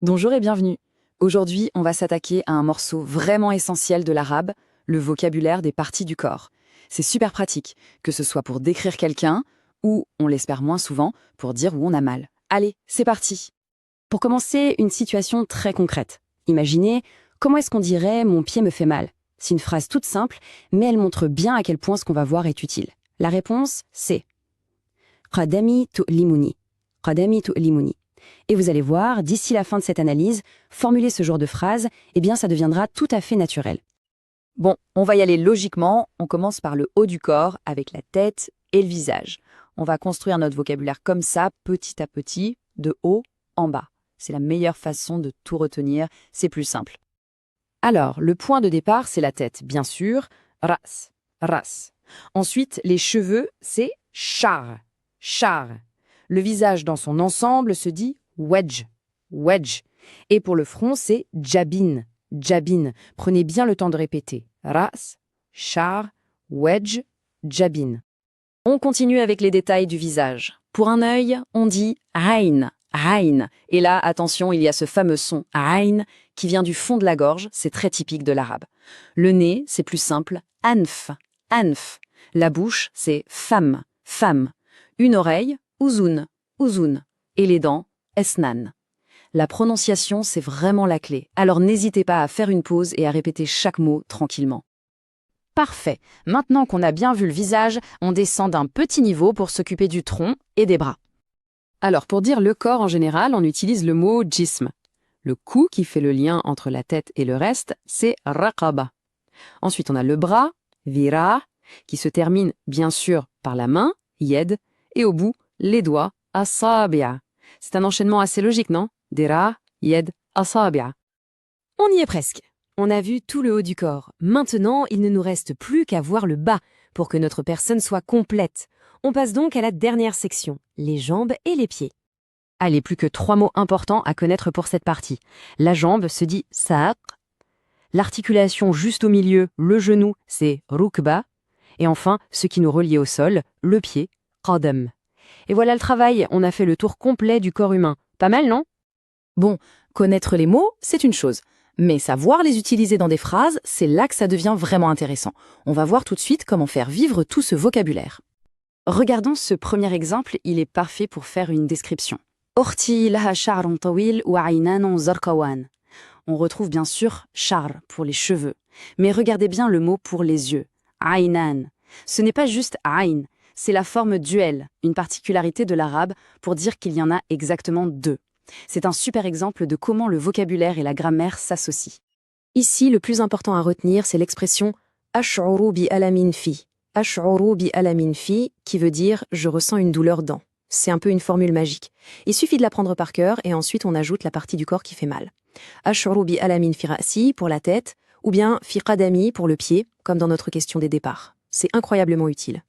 Bonjour et bienvenue. Aujourd'hui, on va s'attaquer à un morceau vraiment essentiel de l'arabe, le vocabulaire des parties du corps. C'est super pratique, que ce soit pour décrire quelqu'un ou, on l'espère moins souvent, pour dire où on a mal. Allez, c'est parti. Pour commencer, une situation très concrète. Imaginez, comment est-ce qu'on dirait « mon pied me fait mal ». C'est une phrase toute simple, mais elle montre bien à quel point ce qu'on va voir est utile. La réponse, c'est « qadami tu'limuni ». Qadami tu'limuni. Et vous allez voir, d'ici la fin de cette analyse, formuler ce genre de phrase, eh bien ça deviendra tout à fait naturel. Bon, on va y aller logiquement. On commence par le haut du corps, avec la tête et le visage. On va construire notre vocabulaire comme ça, petit à petit, de haut en bas. C'est la meilleure façon de tout retenir, c'est plus simple. Alors, le point de départ, c'est la tête, bien sûr. Ras, ras. Ensuite, les cheveux, c'est char, char. Le visage dans son ensemble se dit wedge, wedge. Et pour le front, c'est jabin, jabin. Prenez bien le temps de répéter. Ras, char, wedge, jabin. On continue avec les détails du visage. Pour un œil, on dit ayn, ayn. Et là, attention, il y a ce fameux son ayn qui vient du fond de la gorge, c'est très typique de l'arabe. Le nez, c'est plus simple, anf, anf. La bouche, c'est fam, fam. Une oreille, uzun, uzun. Et les dents, esnan. La prononciation, c'est vraiment la clé. Alors n'hésitez pas à faire une pause et à répéter chaque mot tranquillement. Parfait. Maintenant qu'on a bien vu le visage, on descend d'un petit niveau pour s'occuper du tronc et des bras. Alors, pour dire le corps en général, on utilise le mot jism. Le cou qui fait le lien entre la tête et le reste, c'est raqaba. Ensuite, on a le bras, vira, qui se termine bien sûr par la main, yed, et au bout, les doigts, asabi'a. C'est un enchaînement assez logique, non? Dira, yed, asabi'a. On y est presque. On a vu tout le haut du corps. Maintenant, il ne nous reste plus qu'à voir le bas pour que notre personne soit complète. On passe donc à la dernière section, les jambes et les pieds. Allez, plus que 3 mots importants à connaître pour cette partie. La jambe se dit saq. L'articulation juste au milieu, le genou, c'est rukba. Et enfin, ce qui nous relie au sol, le pied, qadam. Et voilà le travail, on a fait le tour complet du corps humain. Pas mal, non? Bon, connaître les mots, c'est une chose. Mais savoir les utiliser dans des phrases, c'est là que ça devient vraiment intéressant. On va voir tout de suite comment faire vivre tout ce vocabulaire. Regardons ce premier exemple, il est parfait pour faire une description. Orti laha sha'run tawil wa 'aynan zarqawan. On retrouve bien sûr char pour les cheveux, mais regardez bien le mot pour les yeux, aynan. Ce n'est pas juste ayn, c'est la forme duel, une particularité de l'arabe pour dire qu'il y en a exactement 2. C'est un super exemple de comment le vocabulaire et la grammaire s'associent. Ici, le plus important à retenir, c'est l'expression « ash'uru bi alamin fi ». « Ash'uru bi alamin fi » qui veut dire « je ressens une douleur dans ». C'est un peu une formule magique. Il suffit de la prendre par cœur et ensuite on ajoute la partie du corps qui fait mal. « Ash'uru bi alamin fi ra'si » pour la tête ou bien « fi qadami » pour le pied, comme dans notre question des départs. C'est incroyablement utile.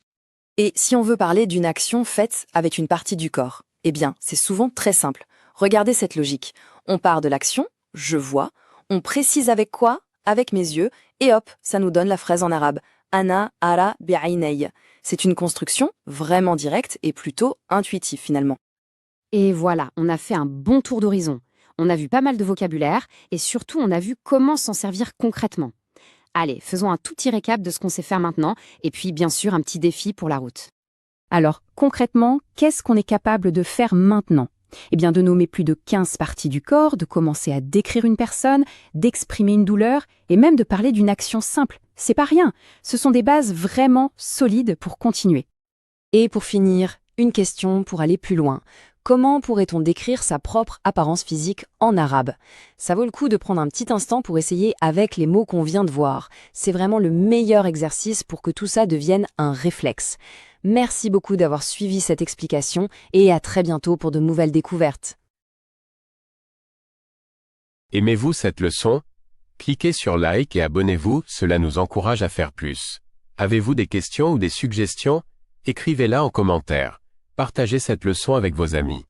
Et si on veut parler d'une action faite avec une partie du corps, eh bien, c'est souvent très simple. Regardez cette logique. On part de l'action, je vois, on précise avec quoi? Avec mes yeux, et hop, ça nous donne la phrase en arabe. Ana ara bi'aynay. C'est une construction vraiment directe et plutôt intuitive finalement. Et voilà, on a fait un bon tour d'horizon. On a vu pas mal de vocabulaire et surtout on a vu comment s'en servir concrètement. Allez, faisons un tout petit récap de ce qu'on sait faire maintenant et puis bien sûr un petit défi pour la route. Alors, concrètement, qu'est-ce qu'on est capable de faire maintenant? Eh bien, de nommer plus de 15 parties du corps, de commencer à décrire une personne, d'exprimer une douleur et même de parler d'une action simple. C'est pas rien. Ce sont des bases vraiment solides pour continuer. Et pour finir, une question pour aller plus loin. Comment pourrait-on décrire sa propre apparence physique en arabe? Ça vaut le coup de prendre un petit instant pour essayer avec les mots qu'on vient de voir. C'est vraiment le meilleur exercice pour que tout ça devienne un réflexe. Merci beaucoup d'avoir suivi cette explication et à très bientôt pour de nouvelles découvertes. Aimez-vous cette leçon? Cliquez sur like et abonnez-vous, cela nous encourage à faire plus. Avez-vous des questions ou des suggestions? Écrivez-la en commentaire. Partagez cette leçon avec vos amis.